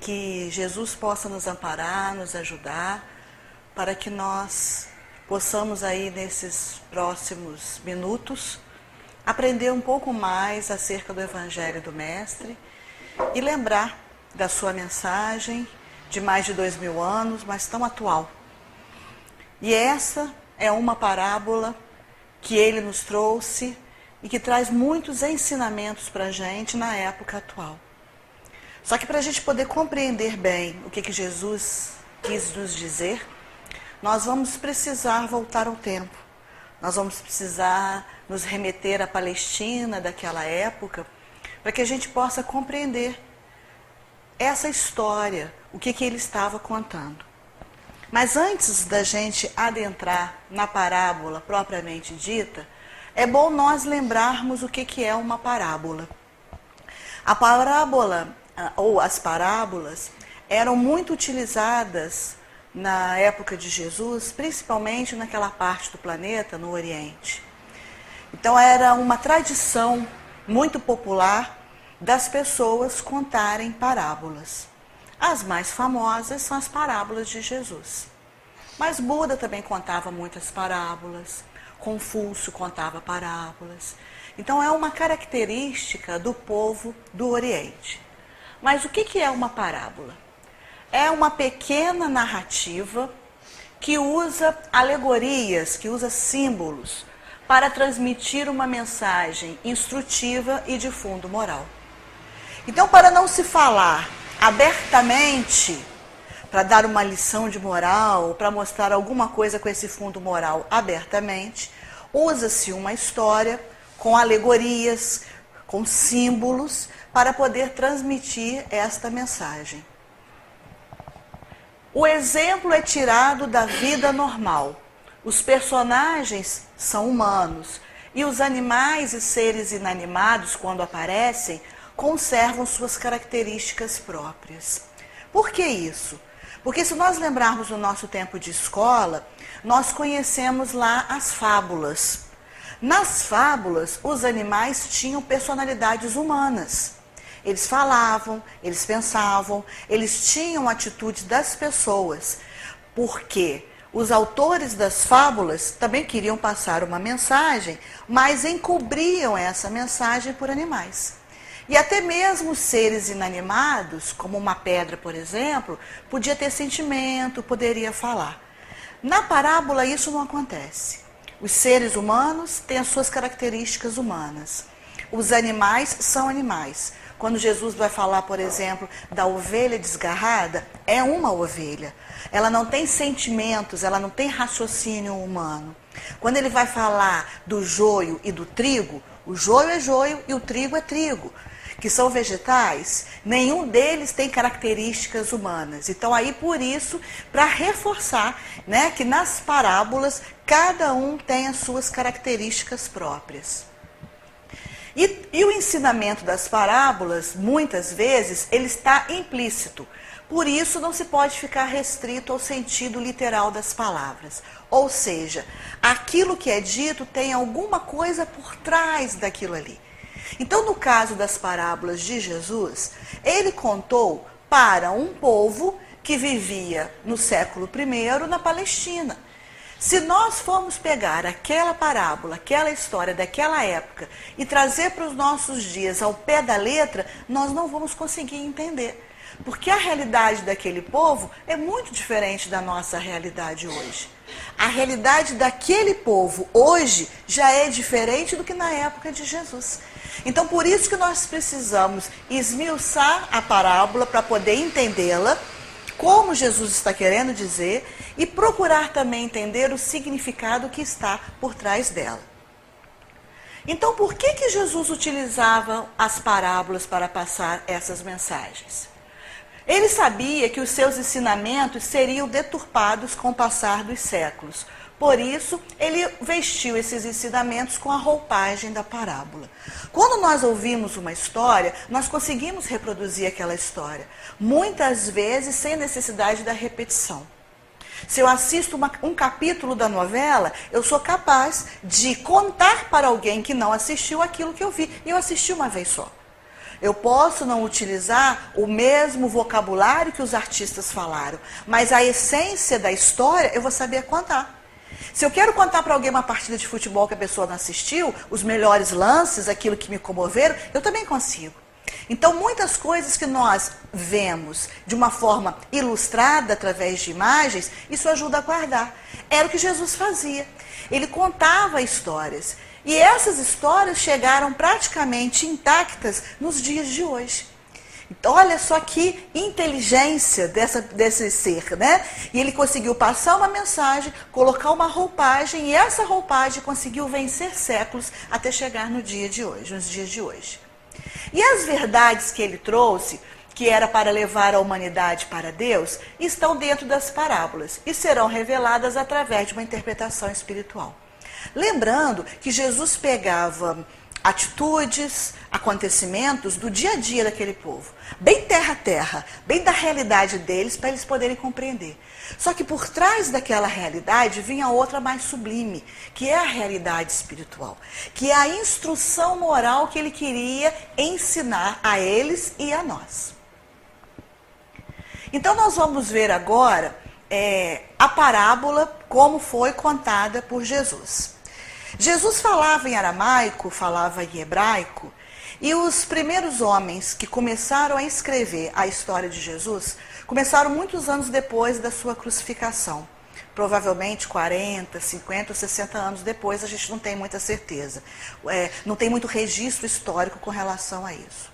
Que Jesus possa nos amparar, nos ajudar, para que nós possamos aí nesses próximos minutos aprender um pouco mais acerca do Evangelho do Mestre e lembrar da sua mensagem de mais de 2000 anos, mas tão atual. E essa é uma parábola que ele nos trouxe e que traz muitos ensinamentos para a gente na época atual. Só que para a gente poder compreender bem o que Jesus quis nos dizer, nós vamos precisar voltar ao tempo. Nós vamos precisar nos remeter à Palestina daquela época, para que a gente possa compreender essa história, o que ele estava contando. Mas antes da gente adentrar na parábola propriamente dita, é bom nós lembrarmos o que é uma parábola. A parábola, ou as parábolas, eram muito utilizadas na época de Jesus, principalmente naquela parte do planeta, no Oriente. Então era uma tradição muito popular das pessoas contarem parábolas. As mais famosas são as parábolas de Jesus. Mas Buda também contava muitas parábolas, Confúcio contava parábolas. Então é uma característica do povo do Oriente. Mas o que é uma parábola? É uma pequena narrativa que usa alegorias, que usa símbolos para transmitir uma mensagem instrutiva e de fundo moral. Então, para não se falar abertamente, para dar uma lição de moral, para mostrar alguma coisa com esse fundo moral abertamente, usa-se uma história com alegorias, com símbolos, para poder transmitir esta mensagem. O exemplo é tirado da vida normal. Os personagens são humanos e os animais e seres inanimados, quando aparecem, conservam suas características próprias. Por que isso? Porque se nós lembrarmos do nosso tempo de escola, nós conhecemos lá as fábulas. Nas fábulas, os animais tinham personalidades humanas. Eles falavam, eles pensavam, eles tinham atitudes das pessoas. Porque os autores das fábulas também queriam passar uma mensagem, mas encobriam essa mensagem por animais. E até mesmo seres inanimados, como uma pedra, por exemplo, podia ter sentimento, poderia falar. Na parábola isso não acontece. Os seres humanos têm as suas características humanas. Os animais são animais. Quando Jesus vai falar, por exemplo, da ovelha desgarrada, é uma ovelha. Ela não tem sentimentos, ela não tem raciocínio humano. Quando ele vai falar do joio e do trigo, o joio é joio e o trigo é trigo, que são vegetais, nenhum deles tem características humanas. Então aí por isso, para reforçar, né, que nas parábolas cada um tem as suas características próprias. E o ensinamento das parábolas, muitas vezes, ele está implícito. Por isso não se pode ficar restrito ao sentido literal das palavras. Ou seja, aquilo que é dito tem alguma coisa por trás daquilo ali. Então, no caso das parábolas de Jesus, ele contou para um povo que vivia no século I na Palestina. Se nós formos pegar aquela parábola, aquela história daquela época e trazer para os nossos dias ao pé da letra, nós não vamos conseguir entender. Porque a realidade daquele povo é muito diferente da nossa realidade hoje. A realidade daquele povo hoje já é diferente do que na época de Jesus. Então, por isso que nós precisamos esmiuçar a parábola para poder entendê-la, como Jesus está querendo dizer, e procurar também entender o significado que está por trás dela. Então, por que Jesus utilizava as parábolas para passar essas mensagens? Ele sabia que os seus ensinamentos seriam deturpados com o passar dos séculos. Por isso, ele vestiu esses ensinamentos com a roupagem da parábola. Quando nós ouvimos uma história, nós conseguimos reproduzir aquela história, muitas vezes sem necessidade da repetição. Se eu assisto um capítulo da novela, eu sou capaz de contar para alguém que não assistiu aquilo que eu vi. E eu assisti uma vez só. Eu posso não utilizar o mesmo vocabulário que os artistas falaram, mas a essência da história eu vou saber contar. Se eu quero contar para alguém uma partida de futebol que a pessoa não assistiu, os melhores lances, aquilo que me comoveram, eu também consigo. Então, muitas coisas que nós vemos de uma forma ilustrada através de imagens, isso ajuda a guardar. Era o que Jesus fazia. Ele contava histórias. E essas histórias chegaram praticamente intactas nos dias de hoje. Então, olha só que inteligência desse ser, né? E ele conseguiu passar uma mensagem, colocar uma roupagem, e essa roupagem conseguiu vencer séculos até chegar no dia de hoje, nos dias de hoje. E as verdades que ele trouxe, que era para levar a humanidade para Deus, estão dentro das parábolas e serão reveladas através de uma interpretação espiritual. Lembrando que Jesus pegava atitudes, acontecimentos do dia a dia daquele povo, bem terra a terra, bem da realidade deles, para eles poderem compreender. Só que por trás daquela realidade vinha outra mais sublime, que é a realidade espiritual, que é a instrução moral que ele queria ensinar a eles e a nós. Então nós vamos ver agora a parábola como foi contada por Jesus. Jesus falava em aramaico, falava em hebraico, e os primeiros homens que começaram a escrever a história de Jesus começaram muitos anos depois da sua crucificação. Provavelmente 40, 50 ou 60 anos depois, a gente não tem muita certeza. Não tem muito registro histórico com relação a isso.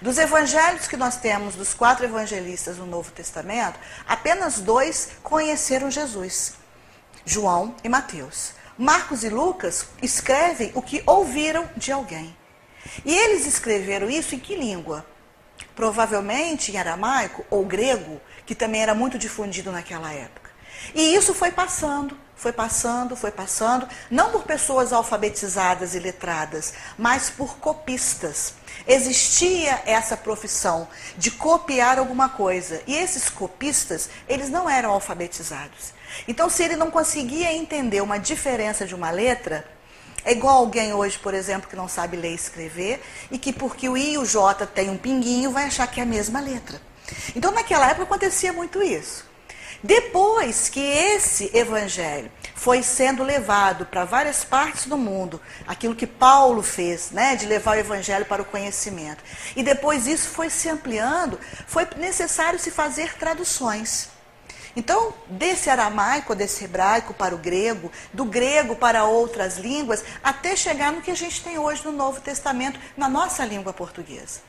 Dos evangelhos que nós temos, dos 4 evangelistas no Novo Testamento, apenas 2 conheceram Jesus, João e Mateus. Marcos e Lucas escrevem o que ouviram de alguém. E eles escreveram isso em que língua? Provavelmente em aramaico ou grego, que também era muito difundido naquela época. E isso foi passando, não por pessoas alfabetizadas e letradas, mas por copistas. Existia essa profissão de copiar alguma coisa. E esses copistas, eles não eram alfabetizados. Então, se ele não conseguia entender uma diferença de uma letra, é igual alguém hoje, por exemplo, que não sabe ler e escrever, e que porque o I e o J tem um pinguinho, vai achar que é a mesma letra. Então, naquela época acontecia muito isso. Depois que esse evangelho foi sendo levado para várias partes do mundo, aquilo que Paulo fez, né, de levar o evangelho para o conhecimento, e depois isso foi se ampliando, foi necessário se fazer traduções. Então, desse aramaico, desse hebraico para o grego, do grego para outras línguas, até chegar no que a gente tem hoje no Novo Testamento, na nossa língua portuguesa.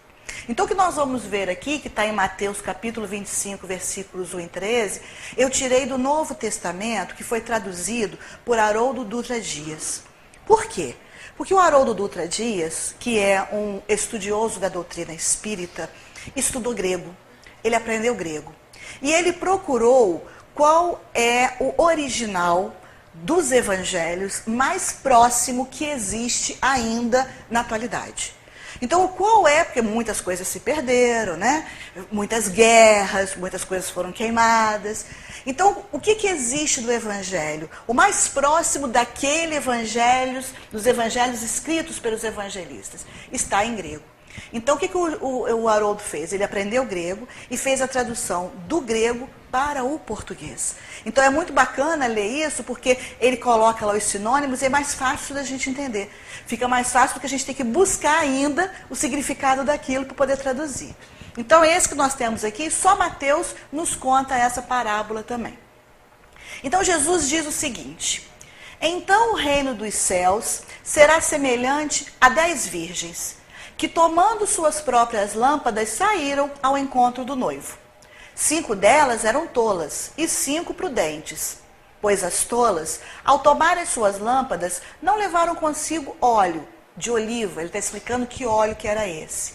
Então, o que nós vamos ver aqui, que está em Mateus capítulo 25, versículos 1 e 13, eu tirei do Novo Testamento, que foi traduzido por Haroldo Dutra Dias. Por quê? Porque o Haroldo Dutra Dias, que é um estudioso da doutrina espírita, estudou grego, ele aprendeu grego. E ele procurou qual é o original dos evangelhos mais próximo que existe ainda na atualidade. Então, qual é? Porque muitas coisas se perderam, né? Muitas guerras, muitas coisas foram queimadas. Então, o que existe do evangelho? O mais próximo daquele evangelho, dos evangelhos escritos pelos evangelistas, está em grego. Então, o que o Haroldo fez? Ele aprendeu grego e fez a tradução do grego para o português. Então, é muito bacana ler isso, porque ele coloca lá os sinônimos e é mais fácil da gente entender. Fica mais fácil porque a gente tem que buscar ainda o significado daquilo para poder traduzir. Então, esse que nós temos aqui, só Mateus nos conta essa parábola também. Então, Jesus diz o seguinte: então o reino dos céus será semelhante a 10 virgens, que tomando suas próprias lâmpadas saíram ao encontro do noivo. 5 delas eram tolas e 5 prudentes, pois as tolas, ao tomarem suas lâmpadas, não levaram consigo óleo de oliva. Ele está explicando que óleo que era esse.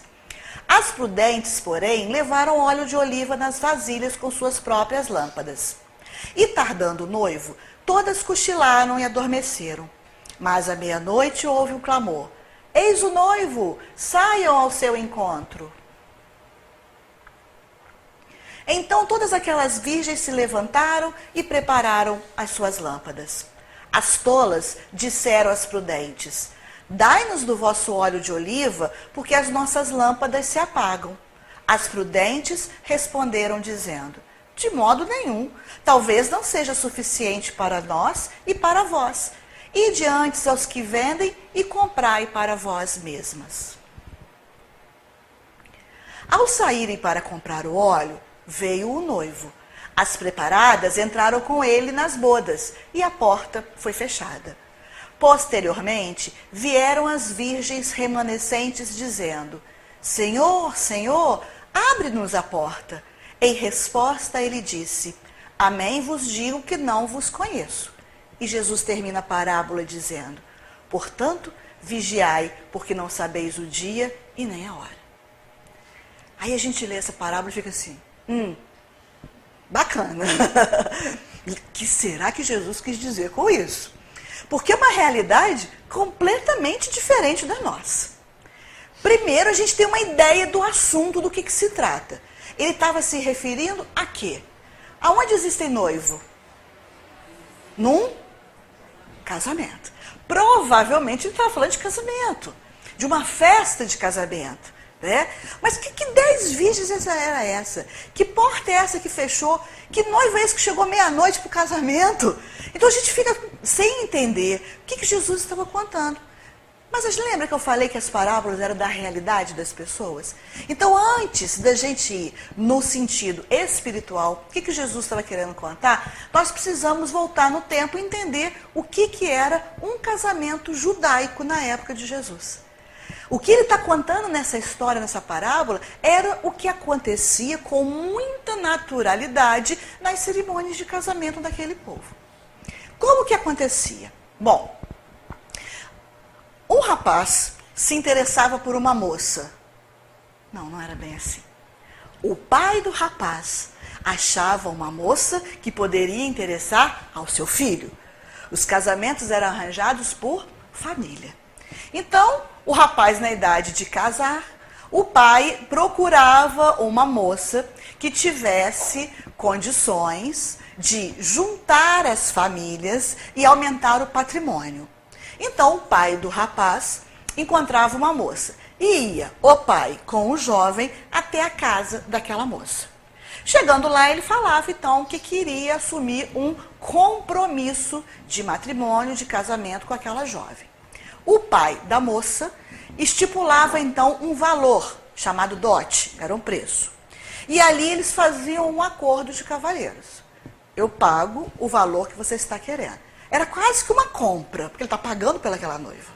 As prudentes, porém, levaram óleo de oliva nas vasilhas com suas próprias lâmpadas. E tardando o noivo, todas cochilaram e adormeceram. Mas à meia-noite houve um clamor: eis o noivo, saiam ao seu encontro. Então todas aquelas virgens se levantaram e prepararam as suas lâmpadas. As tolas disseram às prudentes: Dai-nos do vosso óleo de oliva, porque as nossas lâmpadas se apagam. As prudentes responderam dizendo: de modo nenhum, talvez não seja suficiente para nós e para vós. Ide antes aos que vendem e comprai para vós mesmas. Ao saírem para comprar o óleo, veio o noivo. As preparadas entraram com ele nas bodas e a porta foi fechada. Posteriormente, vieram as virgens remanescentes dizendo: Senhor, Senhor, abre-nos a porta. Em resposta, ele disse: Amém vos digo que não vos conheço. E Jesus termina a parábola dizendo: Portanto, vigiai, porque não sabeis o dia e nem a hora. Aí a gente lê essa parábola e fica assim: bacana. O que será que Jesus quis dizer com isso? Porque é uma realidade completamente diferente da nossa. Primeiro, a gente tem uma ideia do assunto, do que se trata. Ele estava se referindo a quê? Aonde existem noivo? Num casamento. Provavelmente ele estava falando de casamento, de uma festa de casamento. Né? Mas que 10 virgens era essa? Que porta é essa que fechou? Que noivo é esse que chegou meia-noite para o casamento? Então a gente fica sem entender o que Jesus estava contando. Mas a gente lembra que eu falei que as parábolas eram da realidade das pessoas? Então antes da gente ir no sentido espiritual, o que Jesus estava querendo contar, nós precisamos voltar no tempo e entender o que era um casamento judaico na época de Jesus. O que ele está contando nessa história, nessa parábola, era o que acontecia com muita naturalidade nas cerimônias de casamento daquele povo. Como que acontecia? Bom, um rapaz se interessava por uma moça. Não era bem assim. O pai do rapaz achava uma moça que poderia interessar ao seu filho. Os casamentos eram arranjados por família. Então, o rapaz na idade de casar, o pai procurava uma moça que tivesse condições de juntar as famílias e aumentar o patrimônio. Então, o pai do rapaz encontrava uma moça e ia o pai com o jovem até a casa daquela moça. Chegando lá, ele falava então que queria assumir um compromisso de matrimônio, de casamento com aquela jovem. O pai da moça estipulava então um valor chamado dote, era um preço. E ali eles faziam um acordo de cavalheiros. Eu pago o valor que você está querendo. Era quase que uma compra, porque ele está pagando pelaquela noiva.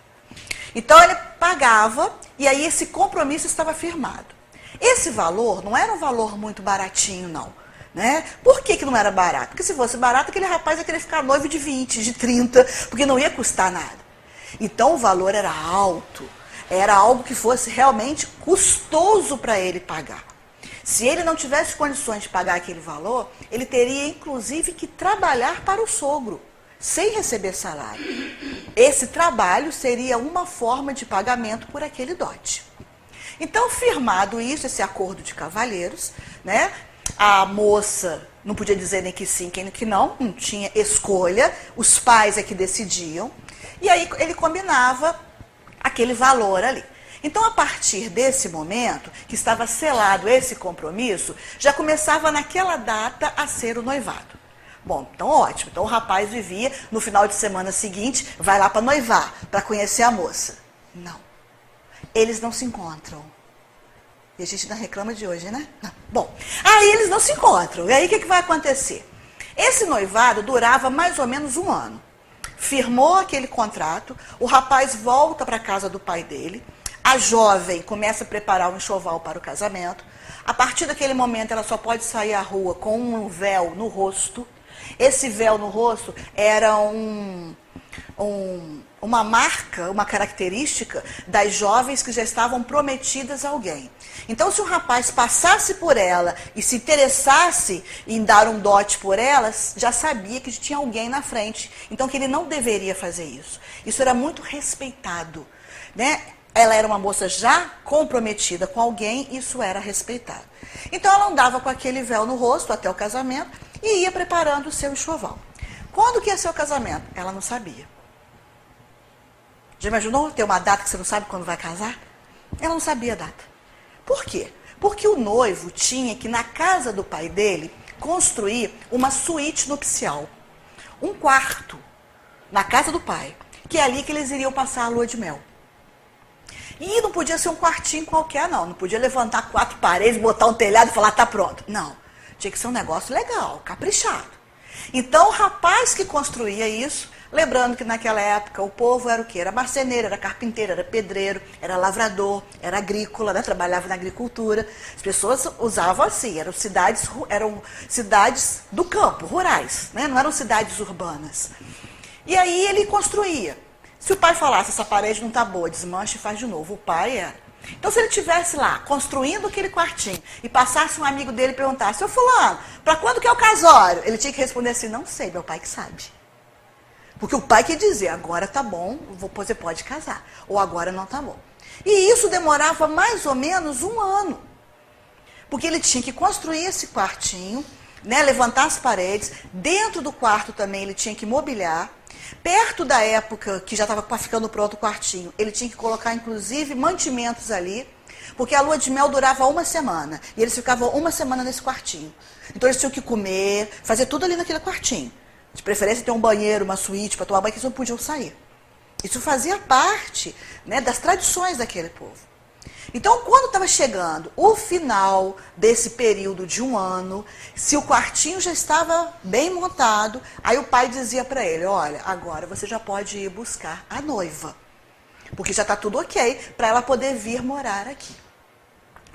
Então ele pagava e aí esse compromisso estava firmado. Esse valor não era um valor muito baratinho, não. Né? Por que não era barato? Porque se fosse barato, aquele rapaz ia querer ficar noivo de 20, de 30, porque não ia custar nada. Então o valor era alto, era algo que fosse realmente custoso para ele pagar. Se ele não tivesse condições de pagar aquele valor, ele teria inclusive que trabalhar para o sogro, sem receber salário. Esse trabalho seria uma forma de pagamento por aquele dote. Então, firmado isso, esse acordo de cavalheiros, né, a moça não podia dizer nem que sim, nem que não tinha escolha, os pais é que decidiam. E aí ele combinava aquele valor ali. Então, a partir desse momento, que estava selado esse compromisso, já começava naquela data a ser o noivado. Bom, então ótimo. Então o rapaz vivia, no final de semana seguinte, vai lá para noivar, para conhecer a moça. Não. Eles não se encontram. E a gente não reclama de hoje, né? Não. Bom, aí eles não se encontram. E aí o que vai acontecer? Esse noivado durava mais ou menos 1 ano. Firmou aquele contrato, o rapaz volta para a casa do pai dele, a jovem começa a preparar um enxoval para o casamento. A partir daquele momento ela só pode sair à rua com um véu no rosto. Esse véu no rosto era uma marca, uma característica das jovens que já estavam prometidas a alguém. Então, se um rapaz passasse por ela e se interessasse em dar um dote por elas, já sabia que tinha alguém na frente. Então, que ele não deveria fazer isso. Isso era muito respeitado, né? Ela era uma moça já comprometida com alguém, isso era respeitado. Então, ela andava com aquele véu no rosto até o casamento e ia preparando o seu enxoval. Quando que ia ser o casamento? Ela não sabia. Já imaginou ter uma data que você não sabe quando vai casar? Ela não sabia a data. Por quê? Porque o noivo tinha que, na casa do pai dele, construir uma suíte nupcial. Um quarto na casa do pai, que é ali que eles iriam passar a lua de mel. E não podia ser um quartinho qualquer, não. Não podia levantar 4 paredes, botar um telhado e falar, tá pronto. Não. Tinha que ser um negócio legal, caprichado. Então, o rapaz que construía isso, lembrando que naquela época o povo era o quê? Era marceneiro, era carpinteiro, era pedreiro, era lavrador, era agrícola, né? Trabalhava na agricultura. As pessoas usavam assim, eram cidades do campo, rurais, né? Não eram cidades urbanas. E aí ele construía. Se o pai falasse, essa parede não está boa, desmancha e faz de novo. O pai era. Então, se ele estivesse lá, construindo aquele quartinho, e passasse um amigo dele e perguntasse, seu fulano, para quando que é o casório? Ele tinha que responder assim, não sei, meu pai que sabe. Porque o pai quer dizer, agora tá bom, você pode casar. Ou agora não tá bom. E isso demorava mais ou menos 1 ano. Porque ele tinha que construir esse quartinho, né, levantar as paredes. Dentro do quarto também ele tinha que mobiliar. Perto da época que já estava ficando pronto o quartinho, ele tinha que colocar, inclusive, mantimentos ali, porque a lua de mel durava 1 semana, e eles ficavam 1 semana nesse quartinho. Então eles tinham que comer, fazer tudo ali naquele quartinho. De preferência ter um banheiro, uma suíte para tomar banho, que eles não podiam sair. Isso fazia parte, né, das tradições daquele povo. Então, quando estava chegando o final desse período de 1 ano, se o quartinho já estava bem montado, aí o pai dizia para ele, olha, agora você já pode ir buscar a noiva, porque já está tudo ok para ela poder vir morar aqui.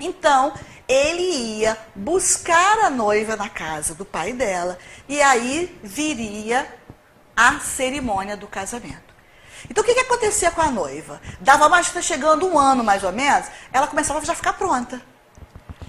Então, ele ia buscar a noiva na casa do pai dela, e aí viria a cerimônia do casamento. Então, o que acontecia com a noiva? Dava mais, está chegando 1 ano, mais ou menos, ela começava a já ficar pronta.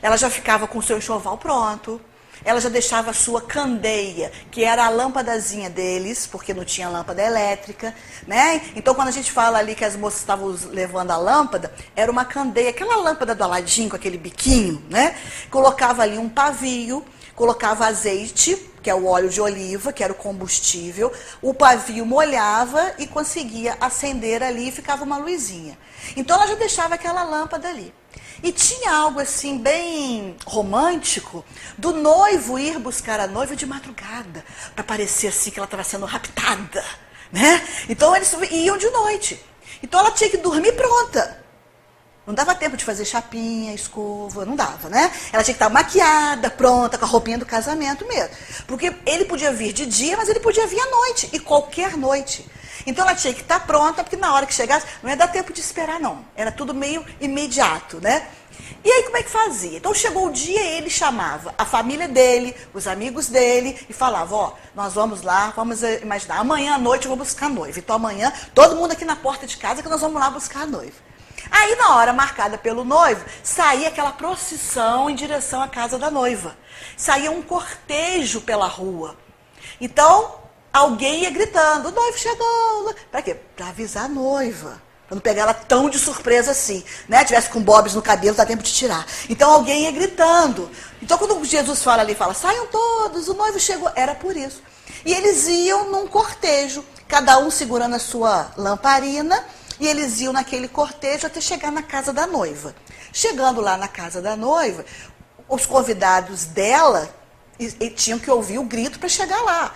Ela já ficava com o seu enxoval pronto, ela já deixava a sua candeia, que era a lâmpadazinha deles, porque não tinha lâmpada elétrica, né? Então, quando a gente fala ali que as moças estavam levando a lâmpada, era uma candeia, aquela lâmpada do Aladim, com aquele biquinho, né? Colocava ali um pavio, colocava azeite, que é o óleo de oliva, que era o combustível, o pavio molhava e conseguia acender ali e ficava uma luzinha. Então ela já deixava aquela lâmpada ali. E tinha algo assim bem romântico do noivo ir buscar a noiva de madrugada, para parecer assim que ela estava sendo raptada, né? Então eles iam de noite. Então ela tinha que dormir pronta. Não dava tempo de fazer chapinha, escova, não dava, né? Ela tinha que estar maquiada, pronta, com a roupinha do casamento mesmo. Porque ele podia vir de dia, mas ele podia vir à noite, e qualquer noite. Então ela tinha que estar pronta, porque na hora que chegasse, não ia dar tempo de esperar, não. Era tudo meio imediato, né? E aí como é que fazia? Então chegou o dia, ele chamava a família dele, os amigos dele, e falava, ó, nós vamos lá, vamos imaginar, amanhã à noite eu vou buscar a noiva. Então amanhã, todo mundo aqui na porta de casa que nós vamos lá buscar a noiva. Aí, na hora marcada pelo noivo, saía aquela procissão em direção à casa da noiva. Saía um cortejo pela rua. Então, alguém ia gritando, o noivo chegou. Para quê? Para avisar a noiva. Para não pegar ela tão de surpresa assim. Né? Tivesse com bobs no cabelo, dá tempo de tirar. Então, alguém ia gritando. Então, quando Jesus fala ali, fala, saiam todos, o noivo chegou. Era por isso. E eles iam num cortejo, cada um segurando a sua lamparina, e eles iam naquele cortejo até chegar na casa da noiva. Chegando lá na casa da noiva, os convidados dela tinham que ouvir o grito para chegar lá.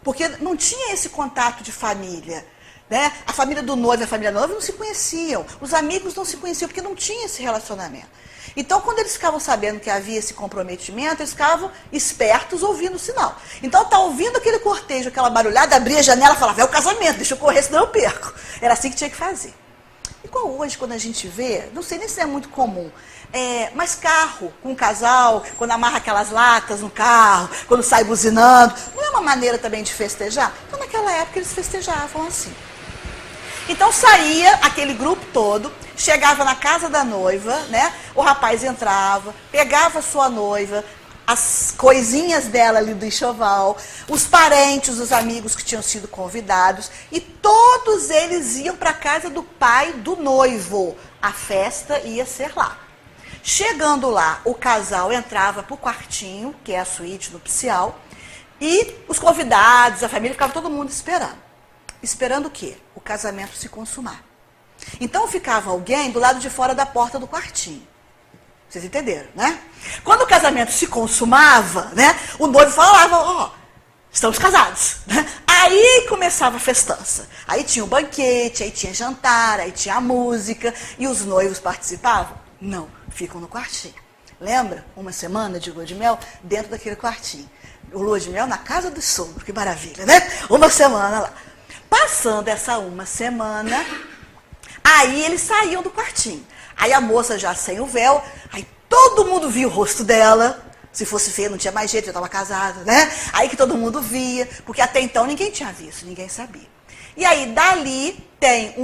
Porque não tinha esse contato de família. Né? A família do noivo e a família da noiva não se conheciam. Os amigos não se conheciam, porque não tinha esse relacionamento. Então, quando eles ficavam sabendo que havia esse comprometimento, eles ficavam espertos ouvindo o sinal. Então, tá ouvindo aquele cortejo, aquela barulhada, abria a janela e falava, é o casamento, deixa eu correr, senão eu perco. Era assim que tinha que fazer. Igual hoje, quando a gente vê, não sei nem se é muito comum, mas carro com um casal, quando amarra aquelas latas no carro, quando sai buzinando, não é uma maneira também de festejar? Então, naquela época, eles festejavam assim. Então saía aquele grupo todo, chegava na casa da noiva, né? O rapaz entrava, pegava a sua noiva, as coisinhas dela ali do enxoval, os parentes, os amigos que tinham sido convidados, e todos eles iam para a casa do pai do noivo. A festa ia ser lá. Chegando lá, o casal entrava para o quartinho, que é a suíte nupcial, e os convidados, a família, ficava todo mundo esperando. Esperando o quê? O casamento se consumar. Então ficava alguém do lado de fora da porta do quartinho. Vocês entenderam, né? Quando o casamento se consumava, né, o noivo falava, ó, estamos casados. Né? Aí começava a festança. Aí tinha o banquete, aí tinha jantar, aí tinha a música. E os noivos participavam? Não, ficam no quartinho. Lembra? Uma semana de lua de mel dentro daquele quartinho. O lua de mel na casa do sogro, que maravilha, né? Uma semana lá. Passando essa uma semana, aí eles saíam do quartinho. Aí a moça já sem o véu, aí todo mundo via o rosto dela. Se fosse feia, não tinha mais jeito, já estava casada, né? Aí que todo mundo via, porque até então ninguém tinha visto, ninguém sabia. E aí, dali, tem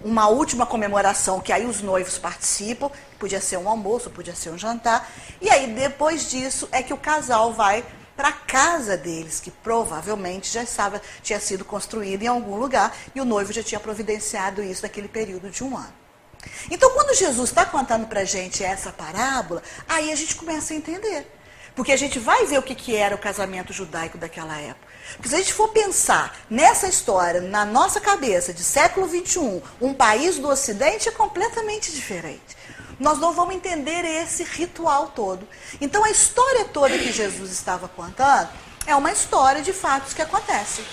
uma última comemoração, que aí os noivos participam, podia ser um almoço, podia ser um jantar. E aí, depois disso, é que o casal vai para a casa deles, que provavelmente já tinha sido construída em algum lugar, e o noivo já tinha providenciado isso naquele período de um ano. Então, quando Jesus está contando para a gente essa parábola, aí a gente começa a entender. Porque a gente vai ver o que era o casamento judaico daquela época. Porque se a gente for pensar nessa história, na nossa cabeça, de século XXI, um país do Ocidente é completamente diferente. Nós não vamos entender esse ritual todo. Então, a história toda que Jesus estava contando é uma história de fatos que acontecem.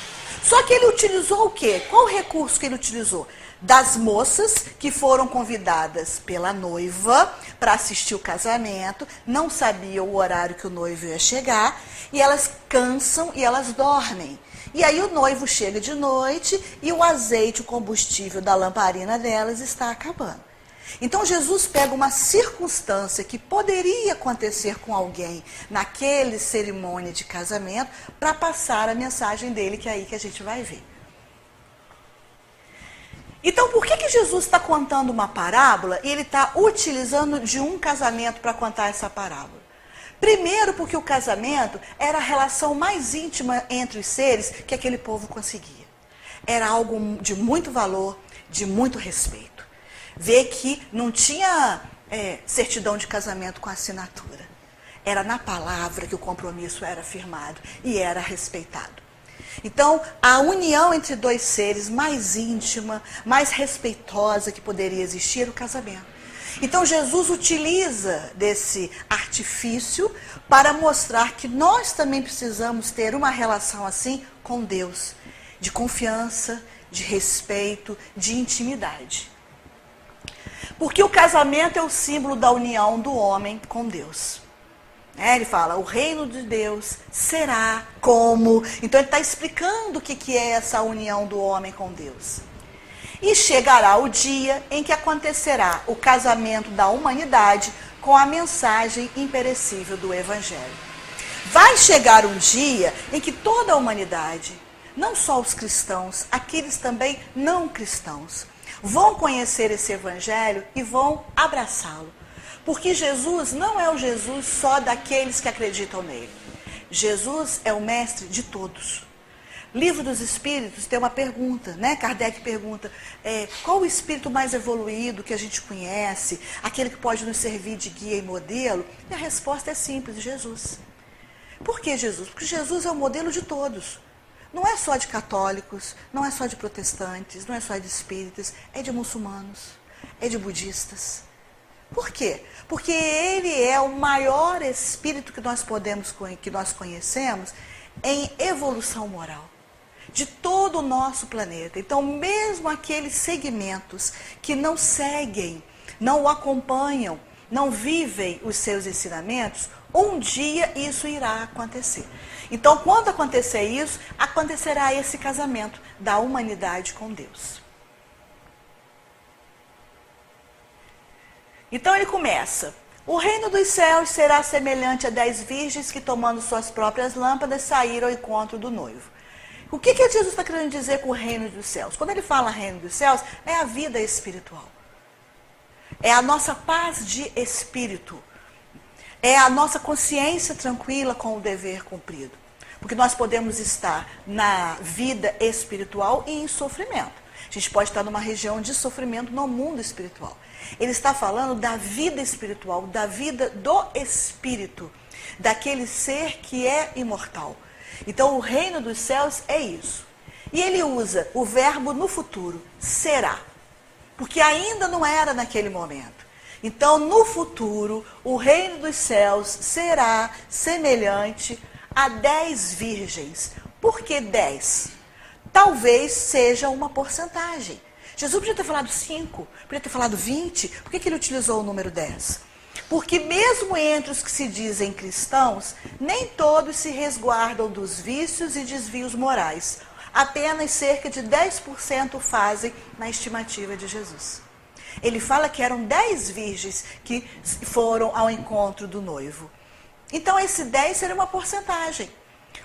Só que ele utilizou o quê? Qual o recurso que ele utilizou? Das moças que foram convidadas pela noiva para assistir o casamento, não sabiam o horário que o noivo ia chegar, e elas cansam e elas dormem. E aí o noivo chega de noite e o azeite, o combustível da lamparina delas está acabando. Então Jesus pega uma circunstância que poderia acontecer com alguém naquele cerimônia de casamento para passar a mensagem dele, que é aí que a gente vai ver. Então, por que Jesus está contando uma parábola e ele está utilizando de um casamento para contar essa parábola? Primeiro, porque o casamento era a relação mais íntima entre os seres que aquele povo conseguia. Era algo de muito valor, de muito respeito. Vê que não tinha certidão de casamento com assinatura. Era na palavra que o compromisso era firmado e era respeitado. Então, a união entre dois seres mais íntima, mais respeitosa que poderia existir era o casamento. Então, Jesus utiliza desse artifício para mostrar que nós também precisamos ter uma relação assim com Deus, de confiança, de respeito, de intimidade. Porque o casamento é o símbolo da união do homem com Deus. Ele fala, o reino de Deus será como... Então ele está explicando o que é essa união do homem com Deus. E chegará o dia em que acontecerá o casamento da humanidade com a mensagem imperecível do Evangelho. Vai chegar um dia em que toda a humanidade, não só os cristãos, aqueles também não cristãos, vão conhecer esse Evangelho e vão abraçá-lo. Porque Jesus não é o Jesus só daqueles que acreditam nele. Jesus é o mestre de todos. Livro dos Espíritos tem uma pergunta, né? Kardec pergunta, qual o espírito mais evoluído que a gente conhece, aquele que pode nos servir de guia e modelo? E a resposta é simples, Jesus. Por que Jesus? Porque Jesus é o modelo de todos. Não é só de católicos, não é só de protestantes, não é só de espíritas, é de muçulmanos, é de budistas. Por quê? Porque ele é o maior espírito que nós conhecemos em evolução moral de todo o nosso planeta. Então, mesmo aqueles segmentos que não seguem, não o acompanham, não vivem os seus ensinamentos, um dia isso irá acontecer. Então, quando acontecer isso, acontecerá esse casamento da humanidade com Deus. Então ele começa, o reino dos céus será semelhante a 10 virgens que, tomando suas próprias lâmpadas, saíram ao encontro do noivo. O que Jesus está querendo dizer com o reino dos céus? Quando ele fala reino dos céus, é a vida espiritual. É a nossa paz de espírito. É a nossa consciência tranquila com o dever cumprido. Porque nós podemos estar na vida espiritual e em sofrimento. A gente pode estar numa região de sofrimento no mundo espiritual. Ele está falando da vida espiritual, da vida do espírito, daquele ser que é imortal. Então, o reino dos céus é isso. E ele usa o verbo no futuro, será. porque ainda não era naquele momento. Então, no futuro, o reino dos céus será semelhante a 10 virgens. Por que 10? Talvez seja uma porcentagem. Jesus podia ter falado 5, podia ter falado 20. Por que ele utilizou o número 10? Porque mesmo entre os que se dizem cristãos, nem todos se resguardam dos vícios e desvios morais. Apenas cerca de 10% fazem na estimativa de Jesus. Ele fala que eram 10 virgens que foram ao encontro do noivo. Então esse 10 seria uma porcentagem.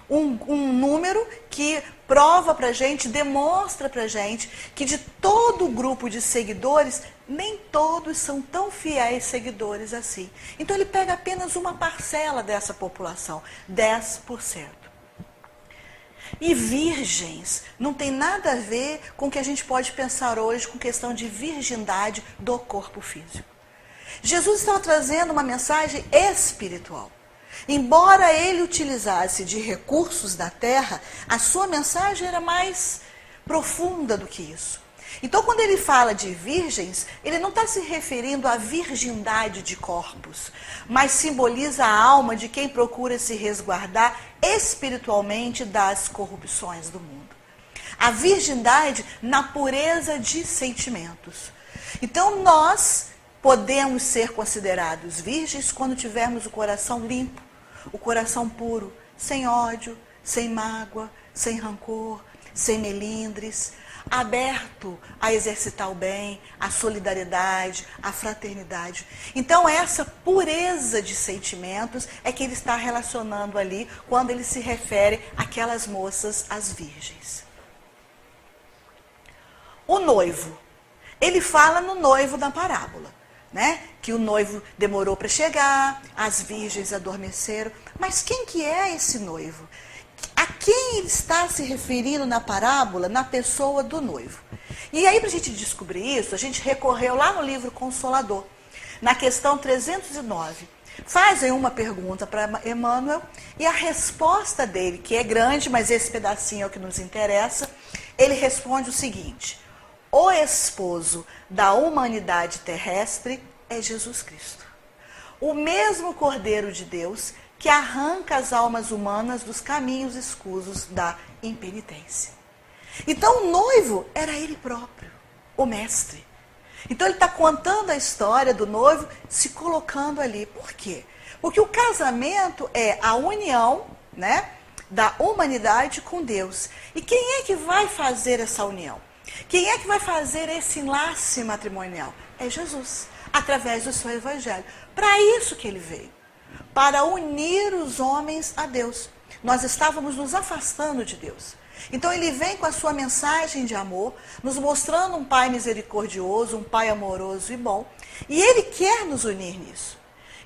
Um número que prova pra gente, demonstra pra gente que de todo o grupo de seguidores, nem todos são tão fiéis seguidores assim. Então ele pega apenas uma parcela dessa população, 10%. E virgens não tem nada a ver com o que a gente pode pensar hoje com questão de virgindade do corpo físico. Jesus estava trazendo uma mensagem espiritual. Embora ele utilizasse de recursos da terra, a sua mensagem era mais profunda do que isso. Então, quando ele fala de virgens, ele não está se referindo à virgindade de corpos, mas simboliza a alma de quem procura se resguardar espiritualmente das corrupções do mundo. A virgindade na pureza de sentimentos. Então, nós podemos ser considerados virgens quando tivermos o coração limpo, o coração puro, sem ódio, sem mágoa, sem rancor, sem melindres, aberto a exercitar o bem, a solidariedade, a fraternidade. Então, essa pureza de sentimentos é que ele está relacionando ali quando ele se refere àquelas moças, as virgens. O noivo. Ele fala no noivo da parábola, né? Que o noivo demorou para chegar, as virgens adormeceram. Mas quem que é esse noivo? A quem ele está se referindo na parábola, na pessoa do noivo? E aí, para a gente descobrir isso, a gente recorreu lá no livro Consolador, na questão 309. Fazem uma pergunta para Emmanuel e a resposta dele, que é grande, mas esse pedacinho é o que nos interessa, ele responde o seguinte: o esposo da humanidade terrestre é Jesus Cristo, o mesmo Cordeiro de Deus que arranca as almas humanas dos caminhos escusos da impenitência. Então o noivo era ele próprio, o mestre. Então ele está contando a história do noivo, se colocando ali. Por quê? Porque o casamento é a união, né, da humanidade com Deus. E quem é que vai fazer essa união? Quem é que vai fazer esse enlace matrimonial? É Jesus, através do seu evangelho. Para isso que ele veio. Para unir os homens a Deus. Nós estávamos nos afastando de Deus. Então ele vem com a sua mensagem de amor, nos mostrando um Pai misericordioso, um Pai amoroso e bom. E ele quer nos unir nisso.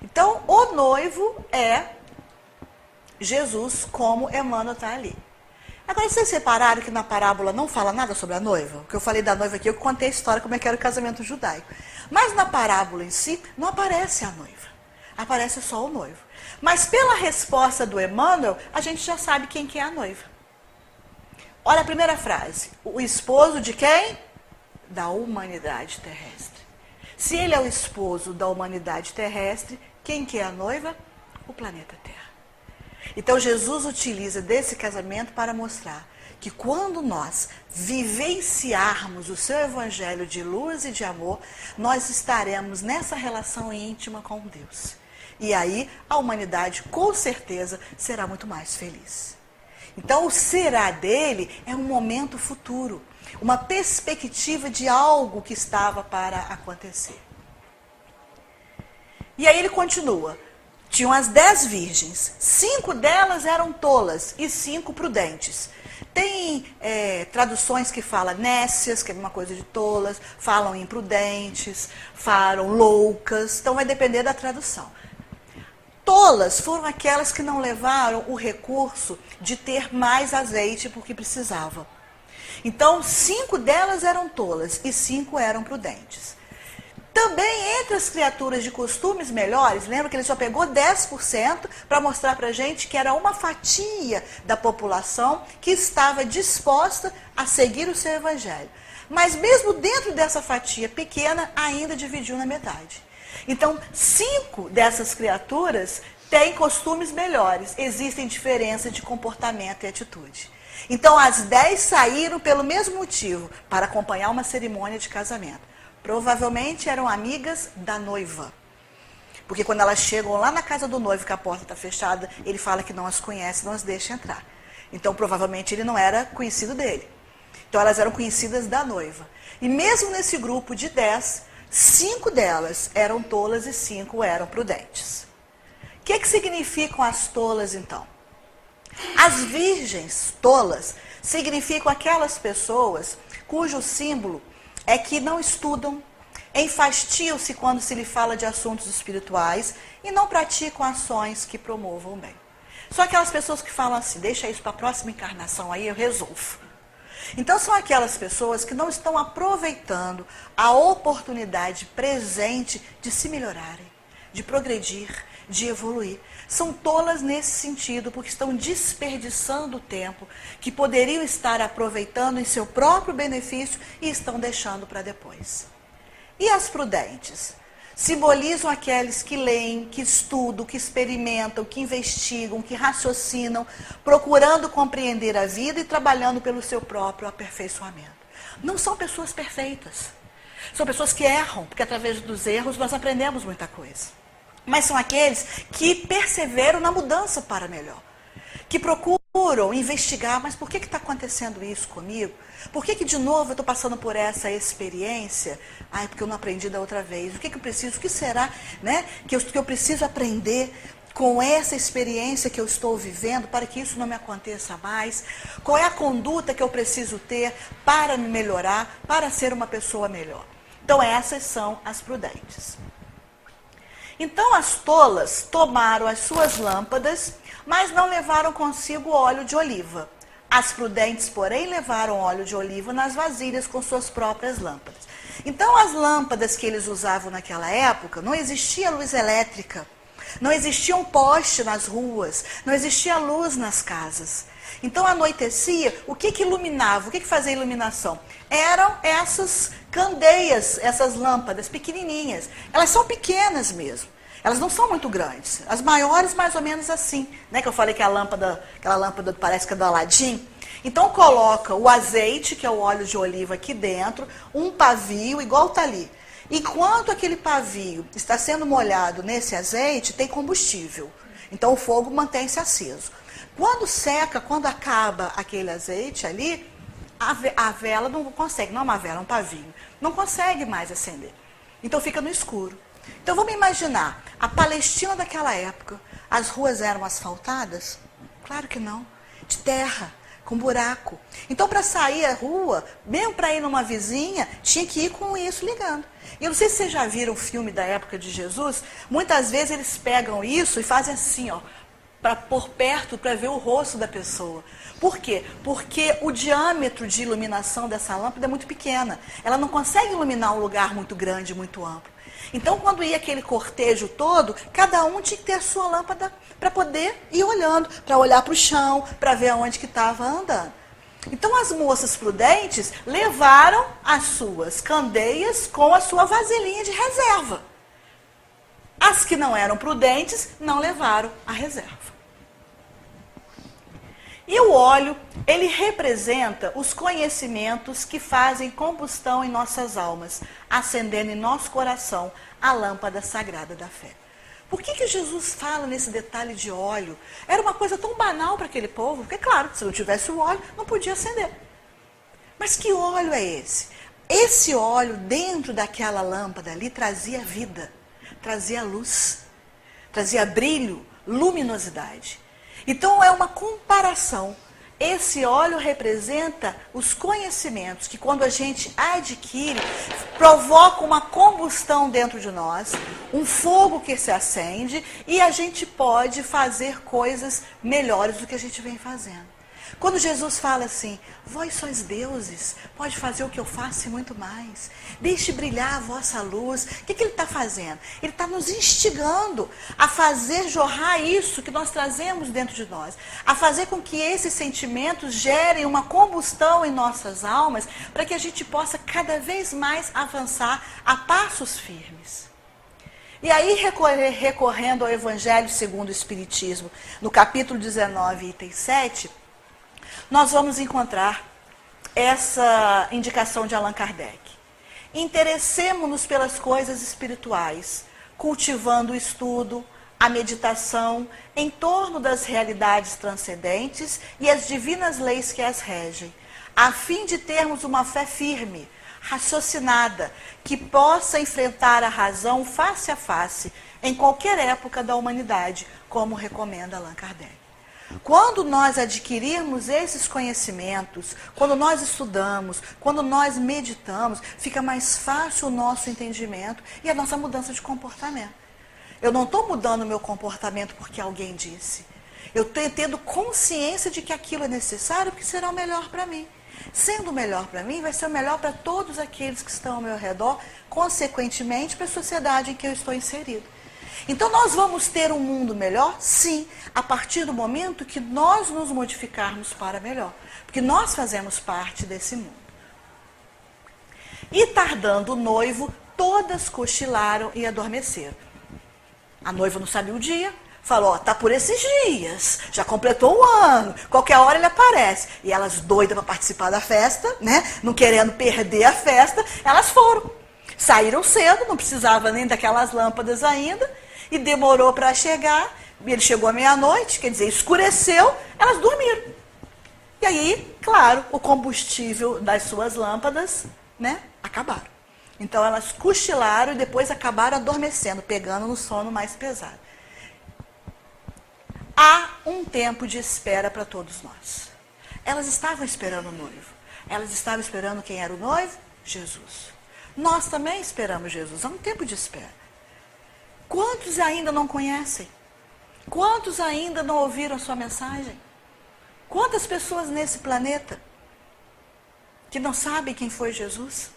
Então o noivo é Jesus, como Emmanuel está ali. Agora, vocês repararam que na parábola não fala nada sobre a noiva? O que eu falei da noiva aqui, eu contei a história como é que era o casamento judaico. Mas na parábola em si, não aparece a noiva. Aparece só o noivo. Mas pela resposta do Emmanuel, a gente já sabe quem que é a noiva. Olha a primeira frase. O esposo de quem? Da humanidade terrestre. Se ele é o esposo da humanidade terrestre, quem que é a noiva? O planeta Terra. Então Jesus utiliza desse casamento para mostrar que quando nós vivenciarmos o seu evangelho de luz e de amor, nós estaremos nessa relação íntima com Deus. E aí a humanidade com certeza será muito mais feliz. Então o será dele é um momento futuro, uma perspectiva de algo que estava para acontecer. E aí ele continua. Tinham as 10 virgens, 5 delas eram tolas e 5 prudentes. Tem traduções que falam nécias, que é uma coisa de tolas, falam imprudentes, falam loucas, então vai depender da tradução. Tolas foram aquelas que não levaram o recurso de ter mais azeite porque precisavam. Então 5 delas eram tolas e 5 eram prudentes. Também entre as criaturas de costumes melhores, lembra que ele só pegou 10% para mostrar para a gente que era uma fatia da população que estava disposta a seguir o seu evangelho. Mas mesmo dentro dessa fatia pequena, ainda dividiu na metade. Então, 5 dessas criaturas têm costumes melhores. Existem diferenças de comportamento e atitude. Então, as 10 saíram pelo mesmo motivo, para acompanhar uma cerimônia de casamento. Provavelmente eram amigas da noiva. Porque quando elas chegam lá na casa do noivo, que a porta está fechada, ele fala que não as conhece, não as deixa entrar. Então, provavelmente, ele não era conhecido dele. Então, elas eram conhecidas da noiva. E mesmo nesse grupo de 10, 5 delas eram tolas e 5 eram prudentes. O que significam as tolas, então? As virgens tolas significam aquelas pessoas cujo símbolo é que não estudam, enfastiam-se quando se lhe fala de assuntos espirituais e não praticam ações que promovam o bem. São aquelas pessoas que falam assim, deixa isso para a próxima encarnação, aí eu resolvo. Então são aquelas pessoas que não estão aproveitando a oportunidade presente de se melhorarem, de progredir, de evoluir. São tolas nesse sentido, porque estão desperdiçando o tempo que poderiam estar aproveitando em seu próprio benefício e estão deixando para depois. E as prudentes? Simbolizam aqueles que leem, que estudam, que experimentam, que investigam, que raciocinam, procurando compreender a vida e trabalhando pelo seu próprio aperfeiçoamento. Não são pessoas perfeitas. São pessoas que erram, porque através dos erros nós aprendemos muita coisa. Mas são aqueles que perseveram na mudança para melhor. Que procuram investigar, mas por que está acontecendo isso comigo? Por que de novo eu estou passando por essa experiência? Ai, porque eu não aprendi da outra vez. O que eu preciso? O que será, né, que eu preciso aprender com essa experiência que eu estou vivendo para que isso não me aconteça mais? Qual é a conduta que eu preciso ter para me melhorar, para ser uma pessoa melhor? Então essas são as prudentes. Então as tolas tomaram as suas lâmpadas, mas não levaram consigo óleo de oliva. As prudentes, porém, levaram óleo de oliva nas vasilhas com suas próprias lâmpadas. Então as lâmpadas que eles usavam naquela época, não existia luz elétrica, não existia um poste nas ruas, não existia luz nas casas. Então anoitecia, o que iluminava, o que fazia iluminação? Eram essas candeias, essas lâmpadas pequenininhas. Elas são pequenas mesmo. Elas não são muito grandes. As maiores, mais ou menos assim, né? Que eu falei que a lâmpada, aquela lâmpada parece que é do Aladim. Então coloca o azeite, que é o óleo de oliva aqui dentro, um pavio, igual está ali. Enquanto aquele pavio está sendo molhado nesse azeite, tem combustível. Então o fogo mantém-se aceso. Quando seca, quando acaba aquele azeite ali, a vela não consegue, não é uma vela, é um pavio, não consegue mais acender. Então fica no escuro. Então vamos imaginar, a Palestina daquela época, as ruas eram asfaltadas? Claro que não, de terra, com buraco. Então para sair à rua, mesmo para ir numa vizinha, tinha que ir com isso ligando. E eu não sei se vocês já viram o filme da época de Jesus, muitas vezes eles pegam isso e fazem assim, ó, por perto para ver o rosto da pessoa. Por quê? Porque o diâmetro de iluminação dessa lâmpada é muito pequena. Ela não consegue iluminar um lugar muito grande, muito amplo. Então, quando ia aquele cortejo todo, cada um tinha que ter a sua lâmpada para poder ir olhando, para olhar para o chão, para ver aonde que estava andando. Então, as moças prudentes levaram as suas candeias com a sua vasilhinha de reserva. As que não eram prudentes não levaram a reserva. E o óleo, ele representa os conhecimentos que fazem combustão em nossas almas, acendendo em nosso coração a lâmpada sagrada da fé. Por que Jesus fala nesse detalhe de óleo? Era uma coisa tão banal para aquele povo, porque claro, se não tivesse o óleo, não podia acender. Mas que óleo é esse? Esse óleo dentro daquela lâmpada ali trazia vida, trazia luz, trazia brilho, luminosidade. Então é uma comparação. Esse óleo representa os conhecimentos que quando a gente adquire, provoca uma combustão dentro de nós, um fogo que se acende e a gente pode fazer coisas melhores do que a gente vem fazendo. Quando Jesus fala assim, vós sois deuses, pode fazer o que eu faço e muito mais. Deixe brilhar a vossa luz. O que ele está fazendo? Ele está nos instigando a fazer jorrar isso que nós trazemos dentro de nós. A fazer com que esses sentimentos gerem uma combustão em nossas almas, para que a gente possa cada vez mais avançar a passos firmes. E aí, recorrendo ao Evangelho segundo o Espiritismo, no capítulo 19, item 7, nós vamos encontrar essa indicação de Allan Kardec. Interessemo-nos pelas coisas espirituais, cultivando o estudo, a meditação em torno das realidades transcendentes e as divinas leis que as regem, a fim de termos uma fé firme, raciocinada, que possa enfrentar a razão face a face em qualquer época da humanidade, como recomenda Allan Kardec. Quando nós adquirirmos esses conhecimentos, quando nós estudamos, quando nós meditamos, fica mais fácil o nosso entendimento e a nossa mudança de comportamento. Eu não estou mudando o meu comportamento porque alguém disse. Eu estou tendo consciência de que aquilo é necessário porque será o melhor para mim. Sendo o melhor para mim, vai ser o melhor para todos aqueles que estão ao meu redor, consequentemente para a sociedade em que eu estou inserido. Então nós vamos ter um mundo melhor? Sim, a partir do momento que nós nos modificarmos para melhor. Porque nós fazemos parte desse mundo. E tardando o noivo, todas cochilaram e adormeceram. A noiva não sabia o dia, falou, ó, tá por esses dias, já completou o ano, qualquer hora ele aparece. E elas doidas para participar da festa, né, não querendo perder a festa, elas foram. Saíram cedo, não precisava nem daquelas lâmpadas ainda, e demorou para chegar, ele chegou à meia-noite, quer dizer, escureceu, elas dormiram. E aí, claro, o combustível das suas lâmpadas, né, acabaram. Então elas cochilaram e depois acabaram adormecendo, pegando no sono mais pesado. Há um tempo de espera para todos nós. Elas estavam esperando o noivo. Elas estavam esperando quem era o noivo? Jesus. Nós também esperamos Jesus. Há um tempo de espera. Quantos ainda não conhecem? Quantos ainda não ouviram a sua mensagem? Quantas pessoas nesse planeta que não sabem quem foi Jesus?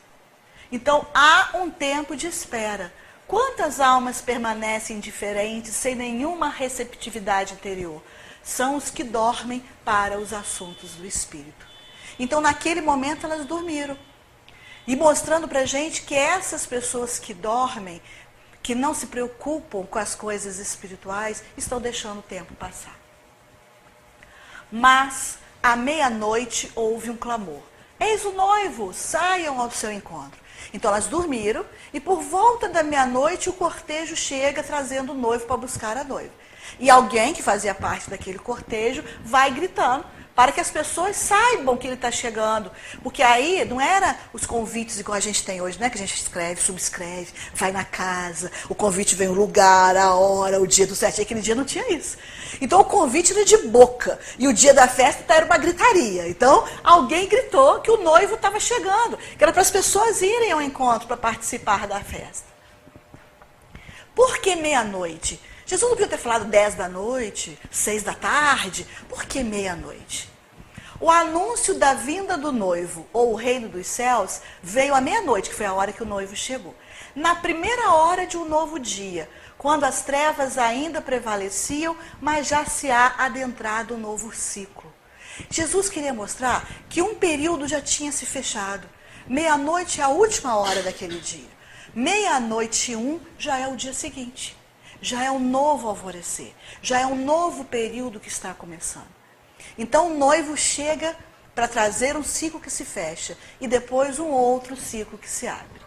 Então, há um tempo de espera. Quantas almas permanecem indiferentes, sem nenhuma receptividade interior? São os que dormem para os assuntos do Espírito. Então, naquele momento, elas dormiram. E mostrando para a gente que essas pessoas que dormem, que não se preocupam com as coisas espirituais, estão deixando o tempo passar. Mas, à meia-noite, houve um clamor. Eis o noivo, saiam ao seu encontro. Então elas dormiram e por volta da meia-noite o cortejo chega trazendo o noivo para buscar a noiva. E alguém que fazia parte daquele cortejo vai gritando para que as pessoas saibam que ele está chegando. Porque aí não era os convites igual a gente tem hoje, né? Que a gente escreve, subscreve, vai na casa, o convite vem o lugar, a hora, o dia do certinho. Aquele dia não tinha isso. Então o convite era de boca e o dia da festa era uma gritaria. Então alguém gritou que o noivo estava chegando, que era para as pessoas irem ao encontro para participar da festa. Por que meia-noite? Jesus não podia ter falado 10 da noite, 6 da tarde. Por que meia-noite? O anúncio da vinda do noivo, ou o reino dos céus, veio à meia-noite, que foi a hora que o noivo chegou. Na primeira hora de um novo dia, quando as trevas ainda prevaleciam, mas já se há adentrado um novo ciclo. Jesus queria mostrar que um período já tinha se fechado. Meia-noite é a última hora daquele dia. Meia-noite e 1 já é o dia seguinte. Já é um novo alvorecer, já é um novo período que está começando. Então o noivo chega para trazer um ciclo que se fecha e depois um outro ciclo que se abre.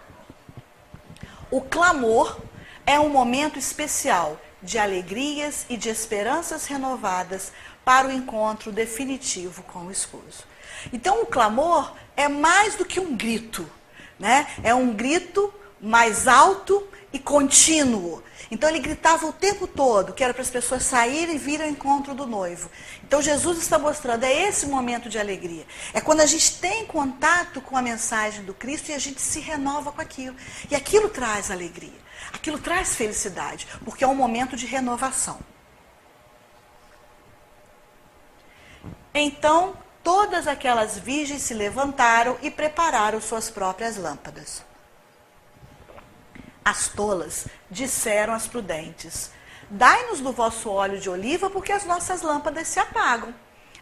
O clamor é um momento especial de alegrias e de esperanças renovadas para o encontro definitivo com o esposo. Então o clamor é mais do que um grito, né? É um grito mais alto e contínuo. Então ele gritava o tempo todo, que era para as pessoas saírem e virem ao encontro do noivo. Então Jesus está mostrando, é esse momento de alegria. É quando a gente tem contato com a mensagem do Cristo e a gente se renova com aquilo. E aquilo traz alegria, aquilo traz felicidade, porque é um momento de renovação. Então, todas aquelas virgens se levantaram e prepararam suas próprias lâmpadas. As tolas disseram às prudentes: dai-nos do vosso óleo de oliva, porque as nossas lâmpadas se apagam.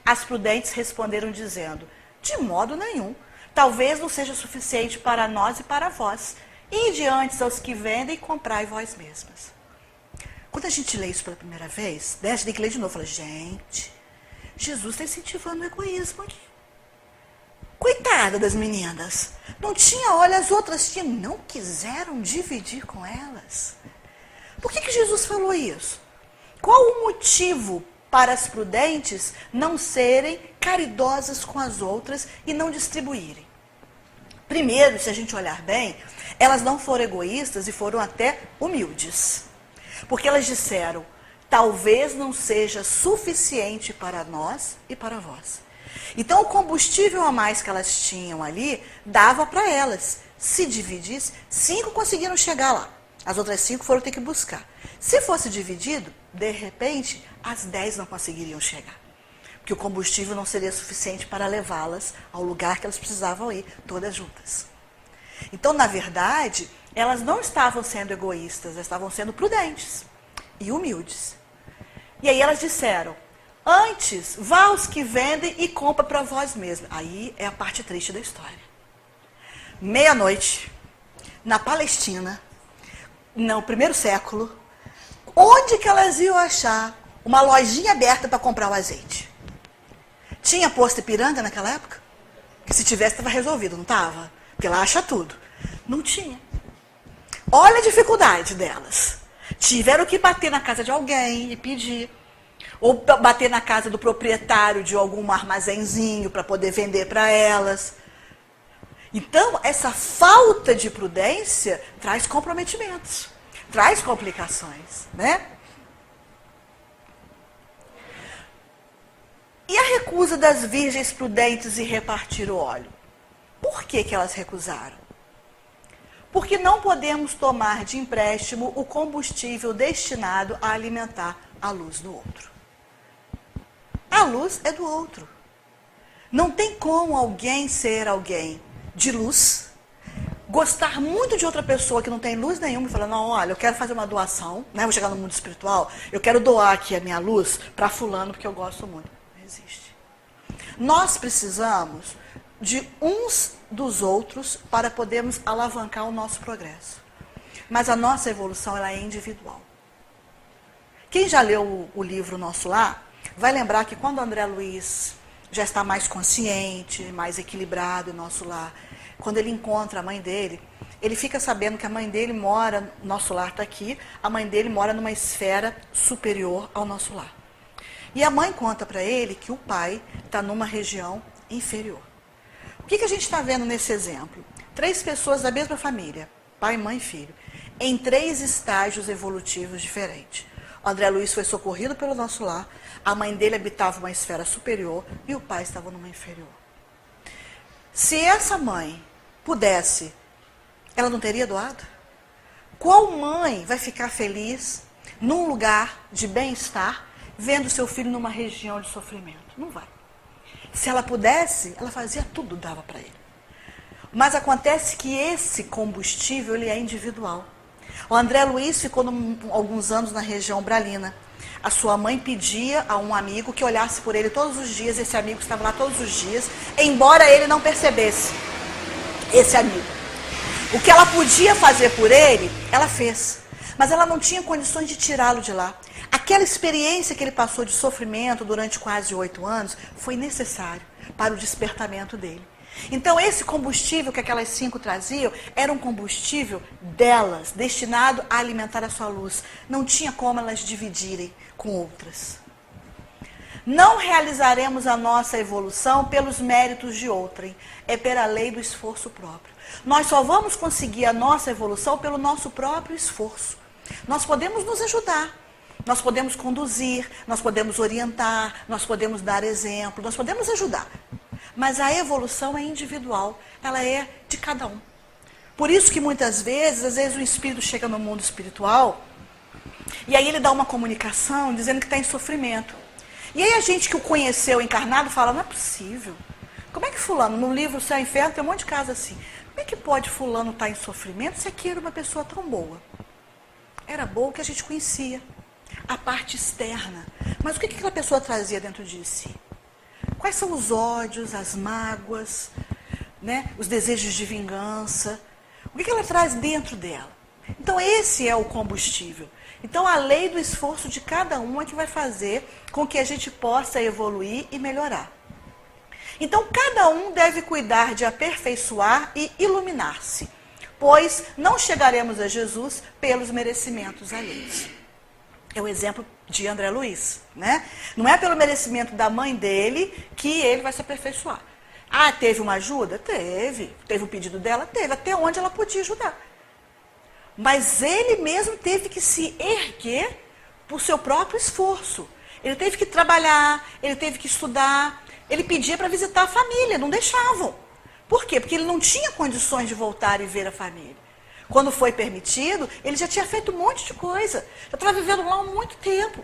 As prudentes responderam dizendo: de modo nenhum, talvez não seja suficiente para nós e para vós. Ide antes aos que vendem e comprai vós mesmas. Quando a gente lê isso pela primeira vez, a gente tem que ler de novo. Fala, gente, Jesus está incentivando o egoísmo aqui. Coitada das meninas. Não tinha óleo, as outras tinham. Não quiseram dividir com elas. Por que Jesus falou isso? Qual o motivo para as prudentes não serem caridosas com as outras e não distribuírem? Primeiro, se a gente olhar bem, elas não foram egoístas e foram até humildes. Porque elas disseram: talvez não seja suficiente para nós e para vós. Então, o combustível a mais que elas tinham ali, dava para elas. Se dividisse, 5 conseguiram chegar lá. As outras 5 foram ter que buscar. Se fosse dividido, de repente, as 10 não conseguiriam chegar. Porque o combustível não seria suficiente para levá-las ao lugar que elas precisavam ir, todas juntas. Então, na verdade, elas não estavam sendo egoístas, elas estavam sendo prudentes e humildes. E aí elas disseram: antes, vá aos que vendem e compra para vós mesmos. Aí é a parte triste da história. Meia-noite, na Palestina, no primeiro século, onde que elas iam achar uma lojinha aberta para comprar o azeite? Tinha posto Ipiranga naquela época? Que se tivesse, estava resolvido, não estava? Porque lá acha tudo. Não tinha. Olha a dificuldade delas. Tiveram que bater na casa de alguém e pedir. Ou bater na casa do proprietário de algum armazenzinho para poder vender para elas. Então, essa falta de prudência traz comprometimentos, traz complicações, né? E a recusa das virgens prudentes em repartir o óleo? Por que elas recusaram? Porque não podemos tomar de empréstimo o combustível destinado a alimentar a luz do outro. A luz é do outro. Não tem como alguém ser alguém de luz, gostar muito de outra pessoa que não tem luz nenhuma e falar: não, olha, eu quero fazer uma doação, né? Vou chegar no mundo espiritual, eu quero doar aqui a minha luz para fulano porque eu gosto muito. Não existe. Nós precisamos de uns dos outros para podermos alavancar o nosso progresso. Mas a nossa evolução, ela é individual. Quem já leu o livro Nosso Lar, vai lembrar que quando o André Luiz já está mais consciente, mais equilibrado em Nosso Lar, quando ele encontra a mãe dele, ele fica sabendo que a mãe dele mora, Nosso Lar está aqui, a mãe dele mora numa esfera superior ao Nosso Lar. E a mãe conta para ele que o pai está numa região inferior. O que a gente está vendo nesse exemplo? 3 pessoas da mesma família, pai, mãe e filho, em 3 estágios evolutivos diferentes. O André Luiz foi socorrido pelo Nosso Lar, a mãe dele habitava uma esfera superior e o pai estava numa inferior. Se essa mãe pudesse, ela não teria doado? Qual mãe vai ficar feliz num lugar de bem-estar, vendo seu filho numa região de sofrimento? Não vai. Se ela pudesse, ela fazia tudo, dava para ele. Mas acontece que esse combustível, ele é individual. O André Luiz ficou alguns anos na região umbralina. A sua mãe pedia a um amigo que olhasse por ele todos os dias. Esse amigo estava lá todos os dias, embora ele não percebesse, esse amigo. O que ela podia fazer por ele, ela fez. Mas ela não tinha condições de tirá-lo de lá. Aquela experiência que ele passou de sofrimento durante quase 8 anos foi necessário para o despertamento dele. Então, esse combustível que aquelas 5 traziam era um combustível delas, destinado a alimentar a sua luz. Não tinha como elas dividirem com outras. Não realizaremos a nossa evolução pelos méritos de outrem, é pela lei do esforço próprio. Nós só vamos conseguir a nossa evolução pelo nosso próprio esforço. Nós podemos nos ajudar, nós podemos conduzir, nós podemos orientar, nós podemos dar exemplo, nós podemos ajudar. Mas a evolução é individual, ela é de cada um. Por isso que muitas vezes, às vezes o espírito chega no mundo espiritual e aí ele dá uma comunicação dizendo que está em sofrimento. E aí a gente que o conheceu encarnado fala, não é possível. Como é que fulano, no livro Céu e Inferno tem um monte de casos assim. Como é que pode fulano estar em sofrimento se aqui era uma pessoa tão boa? Era boa que a gente conhecia. A parte externa. Mas o que aquela pessoa trazia dentro de si? Quais são os ódios, as mágoas, né? Os desejos de vingança? O que ela traz dentro dela? Então esse é o combustível. Então a lei do esforço de cada um é que vai fazer com que a gente possa evoluir e melhorar. Então cada um deve cuidar de aperfeiçoar e iluminar-se, pois não chegaremos a Jesus pelos merecimentos alheios. É o exemplo de André Luiz, né? Não é pelo merecimento da mãe dele que ele vai se aperfeiçoar. Ah, teve uma ajuda? Teve. Teve o pedido dela? Teve. Até onde ela podia ajudar. Mas ele mesmo teve que se erguer por seu próprio esforço. Ele teve que trabalhar, ele teve que estudar. Ele pedia para visitar a família, não deixavam. Por quê? Porque ele não tinha condições de voltar e ver a família. Quando foi permitido, ele já tinha feito um monte de coisa. Já estava vivendo lá há muito tempo.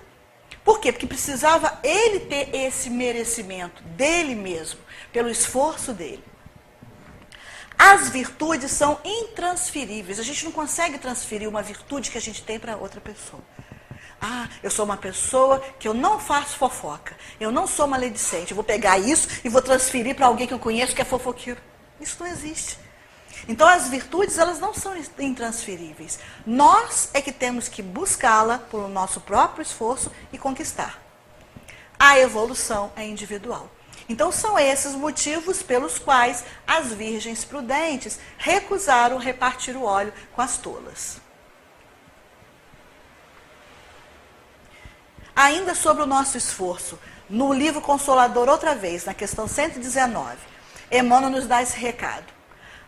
Por quê? Porque precisava ele ter esse merecimento dele mesmo, pelo esforço dele. As virtudes são intransferíveis. A gente não consegue transferir uma virtude que a gente tem para outra pessoa. Ah, eu sou uma pessoa que eu não faço fofoca. Eu não sou maledicente. Eu vou pegar isso e vou transferir para alguém que eu conheço que é fofoqueiro. Isso não existe. Então as virtudes, elas não são intransferíveis. Nós é que temos que buscá-la pelo nosso próprio esforço e conquistar. A evolução é individual. Então são esses motivos pelos quais as virgens prudentes recusaram repartir o óleo com as tolas. Ainda sobre o nosso esforço, no livro Consolador, outra vez, na questão 119, Emmanuel nos dá esse recado.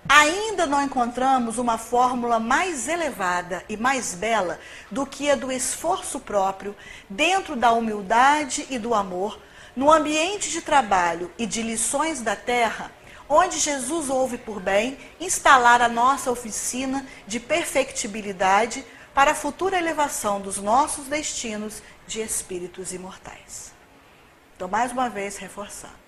Ainda não encontramos uma fórmula mais elevada e mais bela do que a do esforço próprio, dentro da humildade e do amor, no ambiente de trabalho e de lições da terra, onde Jesus houve por bem instalar a nossa oficina de perfectibilidade para a futura elevação dos nossos destinos de espíritos imortais. Então, mais uma vez, reforçando.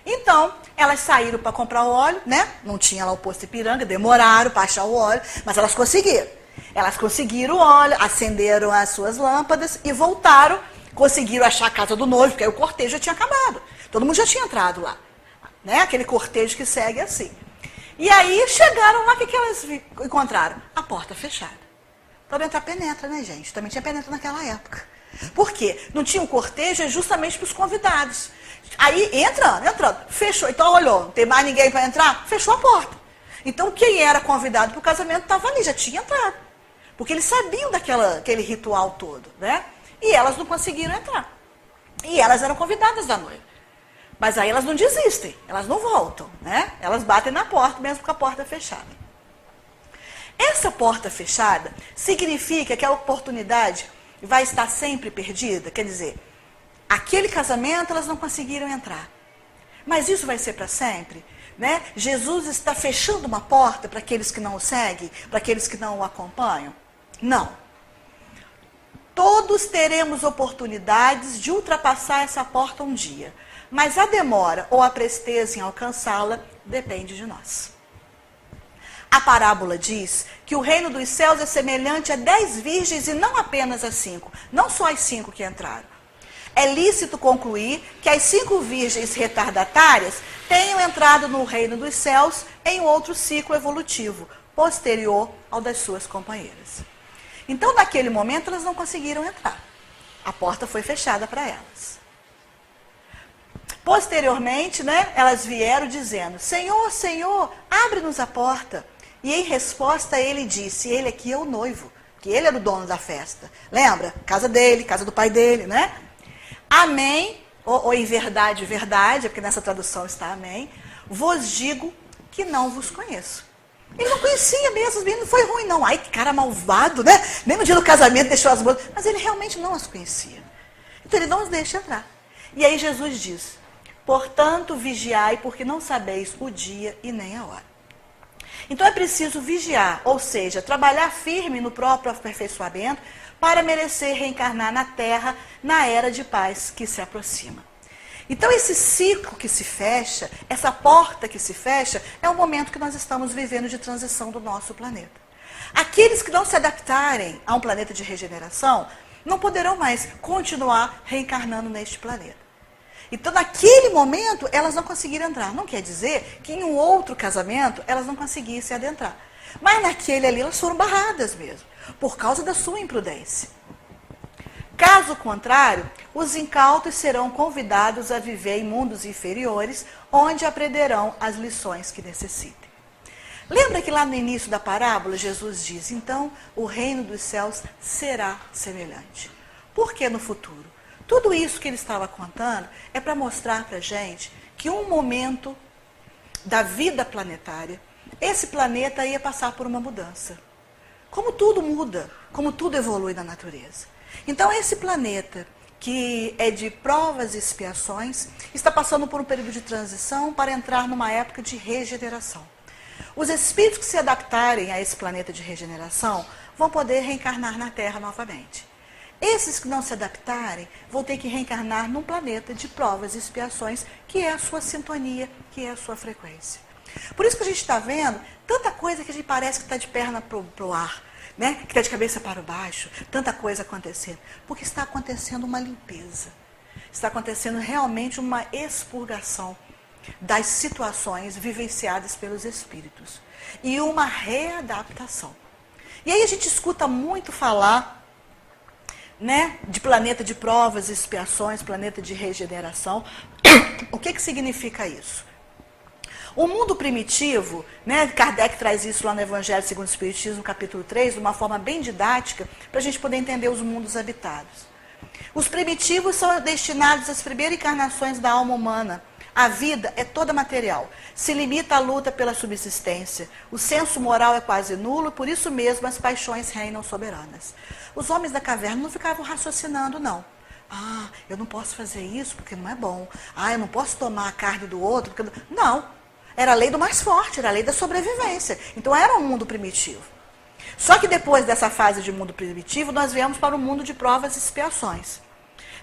Então, elas saíram para comprar o óleo, né? Não tinha lá o posto Ipiranga, demoraram para achar o óleo, mas elas conseguiram. Elas conseguiram o óleo, acenderam as suas lâmpadas e voltaram, conseguiram achar a casa do noivo, porque aí o cortejo já tinha acabado. Todo mundo já tinha entrado lá, né? Aquele cortejo que segue assim. E aí chegaram lá, o que elas encontraram? A porta fechada. Para entrar penetra, né, gente? Também tinha penetra naquela época. Por quê? Não tinha um cortejo, é justamente para os convidados. Aí, entrando, fechou. Então, olhou, não tem mais ninguém para entrar? Fechou a porta. Então, quem era convidado para o casamento estava ali, já tinha entrado. Porque eles sabiam daquele ritual todo, né? E elas não conseguiram entrar. E elas eram convidadas da noiva. Mas aí elas não desistem, elas não voltam, né? Elas batem na porta, mesmo com a porta fechada. Essa porta fechada significa que a oportunidade vai estar sempre perdida? Quer dizer, aquele casamento elas não conseguiram entrar. Mas isso vai ser para sempre? Né? Jesus está fechando uma porta para aqueles que não o seguem, para aqueles que não o acompanham? Não. Todos teremos oportunidades de ultrapassar essa porta um dia. Mas a demora ou a presteza em alcançá-la depende de nós. A parábola diz que o reino dos céus é semelhante a 10 virgens e não apenas a 5. Não só as 5 que entraram. É lícito concluir que as 5 virgens retardatárias tenham entrado no reino dos céus em outro ciclo evolutivo, posterior ao das suas companheiras. Então, naquele momento, elas não conseguiram entrar. A porta foi fechada para elas. Posteriormente, né, elas vieram dizendo, Senhor, Senhor, abre-nos a porta. E em resposta ele disse, ele aqui é o noivo, que ele era o dono da festa. Lembra? Casa dele, casa do pai dele, né? Amém, ou em verdade, verdade, é porque nessa tradução está amém, vos digo que não vos conheço. Ele não conhecia mesmo, não foi ruim não. Ai, que cara malvado, né? Nem no dia do casamento deixou as bodas. Mas ele realmente não as conhecia. Então ele não os deixa entrar. E aí Jesus diz, portanto vigiai, porque não sabeis o dia e nem a hora. Então é preciso vigiar, ou seja, trabalhar firme no próprio aperfeiçoamento, para merecer reencarnar na Terra na era de paz que se aproxima. Então esse ciclo que se fecha, essa porta que se fecha, é o momento que nós estamos vivendo de transição do nosso planeta. Aqueles que não se adaptarem a um planeta de regeneração, não poderão mais continuar reencarnando neste planeta. Então, naquele momento, elas não conseguiram entrar. Não quer dizer que em um outro casamento elas não conseguissem adentrar. Mas naquele ali elas foram barradas mesmo, por causa da sua imprudência. Caso contrário, os incautos serão convidados a viver em mundos inferiores, onde aprenderão as lições que necessitem. Lembra que lá no início da parábola, Jesus diz, então, o reino dos céus será semelhante. Por que no futuro? Tudo isso que ele estava contando é para mostrar para a gente que um momento da vida planetária, esse planeta ia passar por uma mudança. Como tudo muda, como tudo evolui na natureza. Então, esse planeta, que é de provas e expiações, está passando por um período de transição para entrar numa época de regeneração. Os espíritos que se adaptarem a esse planeta de regeneração vão poder reencarnar na Terra novamente. Esses que não se adaptarem vão ter que reencarnar num planeta de provas e expiações, que é a sua sintonia, que é a sua frequência. Por isso que a gente está vendo tanta coisa que a gente parece que está de perna para o ar, né? Que está de cabeça para baixo, tanta coisa acontecendo. Porque está acontecendo uma limpeza, está acontecendo realmente uma expurgação das situações vivenciadas pelos espíritos e uma readaptação. E aí a gente escuta muito falar, né, de planeta de provas e expiações, planeta de regeneração. O que significa isso? O mundo primitivo, né, Kardec traz isso lá no Evangelho segundo o Espiritismo, capítulo 3, de uma forma bem didática, para a gente poder entender os mundos habitados. Os primitivos são destinados às primeiras encarnações da alma humana. A vida é toda material, se limita à luta pela subsistência. O senso moral é quase nulo, por isso mesmo as paixões reinam soberanas. Os homens da caverna não ficavam raciocinando, não. Ah, eu não posso fazer isso porque não é bom. Ah, eu não posso tomar a carne do outro porque... Não, era a lei do mais forte, era a lei da sobrevivência. Então era um mundo primitivo. Só que depois dessa fase de mundo primitivo, nós viemos para o mundo de provas e expiações.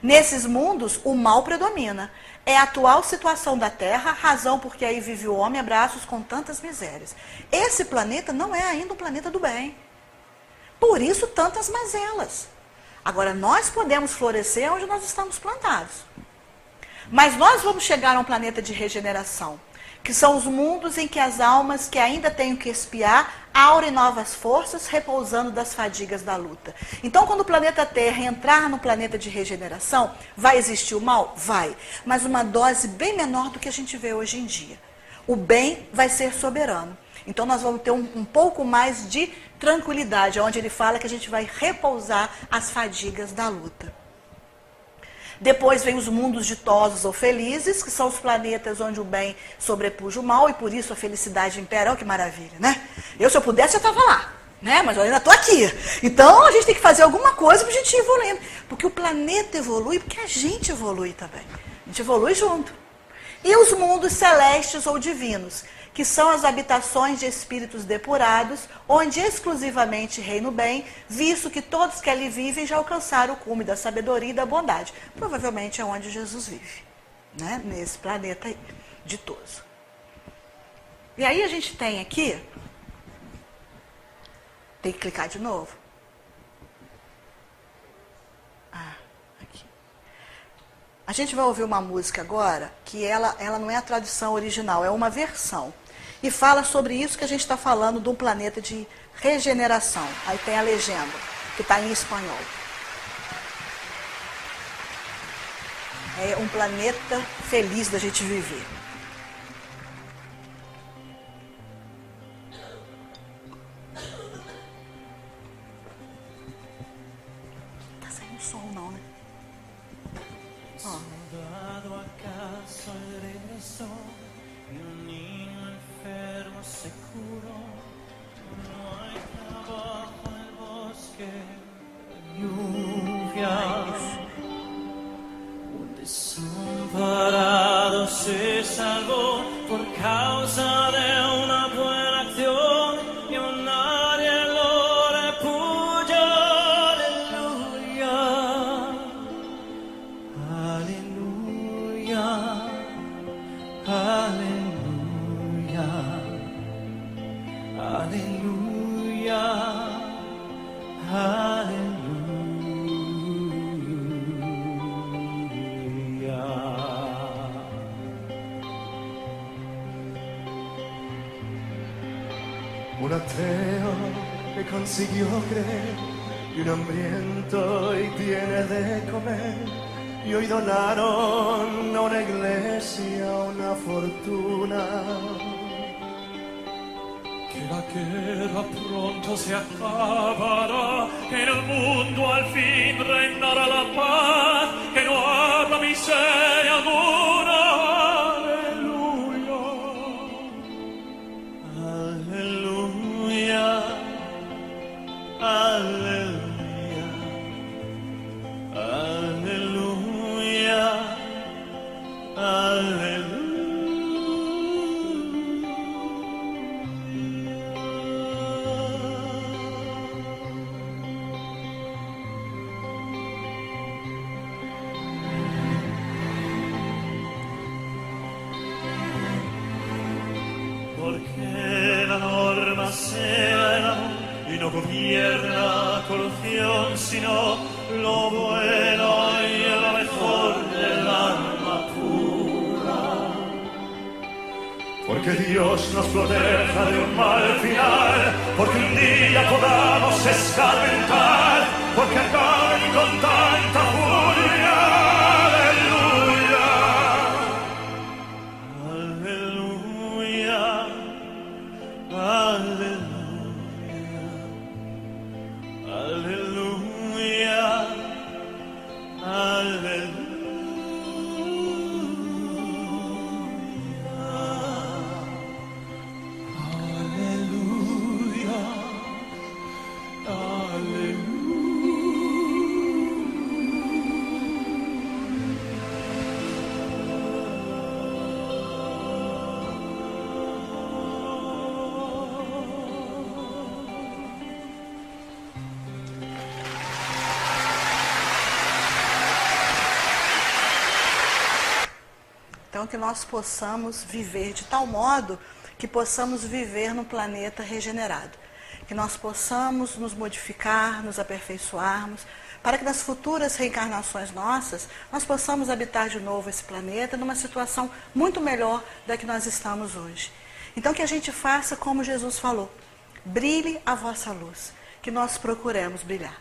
Nesses mundos, o mal predomina. É a atual situação da Terra, razão porque aí vive o homem a braços com tantas misérias. Esse planeta não é ainda um planeta do bem. Por isso, tantas mazelas. Agora, nós podemos florescer onde nós estamos plantados. Mas nós vamos chegar a um planeta de regeneração, que são os mundos em que as almas que ainda têm que expiar aurem novas forças, repousando das fadigas da luta. Então, quando o planeta Terra entrar no planeta de regeneração, vai existir o mal? Vai. Mas uma dose bem menor do que a gente vê hoje em dia. O bem vai ser soberano. Então, nós vamos ter um pouco mais de tranquilidade, onde ele fala que a gente vai repousar as fadigas da luta. Depois vem os mundos ditosos ou felizes, que são os planetas onde o bem sobrepuja o mal, e por isso a felicidade impera. Olha que maravilha, né? Se eu pudesse, eu estava lá, né? Mas eu ainda estou aqui. Então, a gente tem que fazer alguma coisa para a gente ir evoluindo. Porque o planeta evolui, porque a gente evolui também. A gente evolui junto. E os mundos celestes ou divinos, que são as habitações de espíritos depurados, onde exclusivamente reina o bem, visto que todos que ali vivem já alcançaram o cume da sabedoria e da bondade. Provavelmente é onde Jesus vive, né? Nesse planeta aí, ditoso. E aí a gente tem aqui, tem que clicar de novo. Aqui. A gente vai ouvir uma música agora, que ela não é a tradução original, é uma versão. E fala sobre isso que a gente está falando de um planeta de regeneração. Aí tem a legenda, que está em espanhol. É um planeta feliz da gente viver. Tá saindo som não, né? Ó. Se curó, no hay trabajo en el bosque, lluvias, un desamparado se salvó por causa de una buena acción y un nadie lo repudió, aleluya. Un ateo que consiguió creer y un hambriento y tiene de comer. Y hoy donaron a una iglesia una fortuna. Que la guerra pronto se acabará, que en el mundo al fin reinará la paz, que no habrá miseria alguna. Aleluya, aleluya, aleluya, aleluya, aleluya. Porque la norma sea y no gobierna corrupción, sino lo bueno y lo mejor del alma pura. Porque Dios nos proteja de un mal final, porque un día podamos escarmentar, porque acaben con tanta furia. Então, que nós possamos viver de tal modo que possamos viver num planeta regenerado. Que nós possamos nos modificar, nos aperfeiçoarmos, para que nas futuras reencarnações nossas, nós possamos habitar de novo esse planeta numa situação muito melhor da que nós estamos hoje. Então, que a gente faça como Jesus falou: brilhe a vossa luz, que nós procuremos brilhar.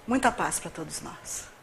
Muita paz para todos nós.